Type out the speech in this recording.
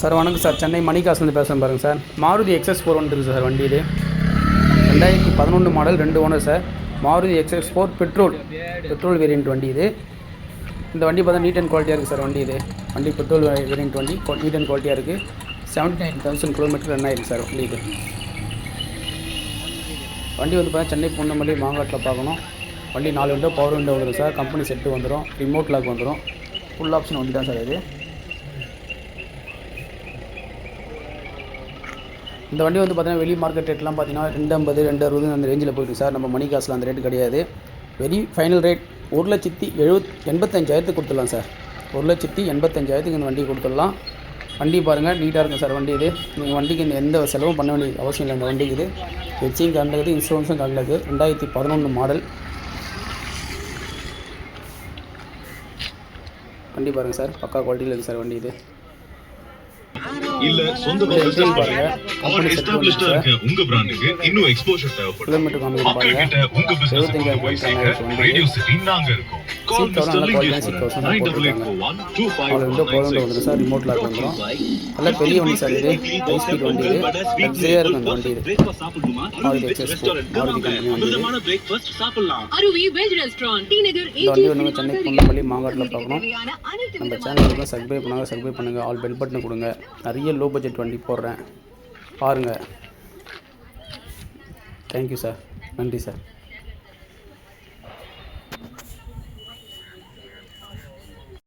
Sir வணக்கம் sir, Chennai மணிகாசுலேருந்து பேசுகிறேன் பாருங்கள் சார். மாருதி XS4 வந்துருக்கு சார். வண்டி இது 2011 model, 2 owner sir. Maruti XS4 petrol variant வண்டி இது. இந்த வண்டி பார்த்தா நீட் அண்ட் குவாலிட்டியாக இருக்குது சார். வண்டி இது வண்டி பெட்ரோல் வேரியண்ட் வண்டி, நீட் அண்ட் குவாலிட்டியாக இருக்குது. 79,000 கிலோமீட்டர் ரன் ஆகிருக்கு சார் வண்டி இது. வண்டி வந்து பார்த்தா சென்னை பூந்தமல்லி மாங்காட்டில் பார்க்கணும். வண்டி 4 விண்டோ பவர் விண்டோ வந்துடும் சார். கம்பெனி செட்டு வந்துடும், ரிமோட் லாக் வந்துடும். ஃபுல் ஆப்ஷன் வண்டி தான் சார் இது. இந்த வண்டி வந்து பார்த்தீங்கன்னா வெளி மார்க்கெட் ரேட்லாம் பார்த்தீங்கன்னா 250, 260 அந்த ரேஞ்சில் போயிருக்கு சார். நம்ம மணி காசில் அந்த ரேட்டு கிடையாது. வெரி ஃபைனல் ரேட் 1,85,000 கொடுத்துடலாம் சார். 1,85,000 இந்த வண்டி கொடுத்துடலாம். வண்டி பாருங்கள், நீட்டாக இருக்கும் சார் வண்டி இது. நீங்கள் வண்டிக்கு எந்த செலவும் பண்ண வேண்டிய அவசியம் இல்லை. இந்த வண்டிக்கு இது ஹெச்சிங் கலந்தது, இன்சூரன்ஸும் கலந்தது. 2011 மாடல் வண்டி பாருங்கள் சார். பக்கா குவாலிட்டியில் இருக்குது சார் வண்டி இது. இல்ல சொந்த பிசினஸ் பாருங்க, ஆன் எஸ்டாப்லிஷ்டா இருக்க உங்க பிராண்டுக்கு இன்னும் எக்ஸ்போஷர் தேவைப்படுது. கிலோமீட்டர் காமிங்க பாருங்க. உங்க பிசினஸ் போய் சேர ரேடியோ சிட்டி நாங்க இருக்கோம். Call mister Lingesh 98412596 sir. Remote lock வந்துடும். நல்ல பெரிய வண்டி சார் இது. ஹை ஸ்பீட் வண்டி இது. லக்ஸரியா இருக்கும் அந்த வண்டி இது. மாருதி XS4 மாருதி கம்பெனி வண்டி பிரேக்ஃபாஸ்ட் சாப்பிடலாம். அருவி வெஜ் ரெஸ்டாரண்ட் டி நகர் வண்டி வந்து சென்னை பூந்தமல்லி மாங்காட்டில் பார்க்கணும். நம்ம சேனலுக்கு சப்ஸ்கிரைப் பண்ணுங்கள். ஆல் பெல் பட்டன் கொடுங்க. நிறைய லோ பட்ஜெட் வண்டி போடுறேன் பாருங்கள். Thank you sir. நன்றி சார்.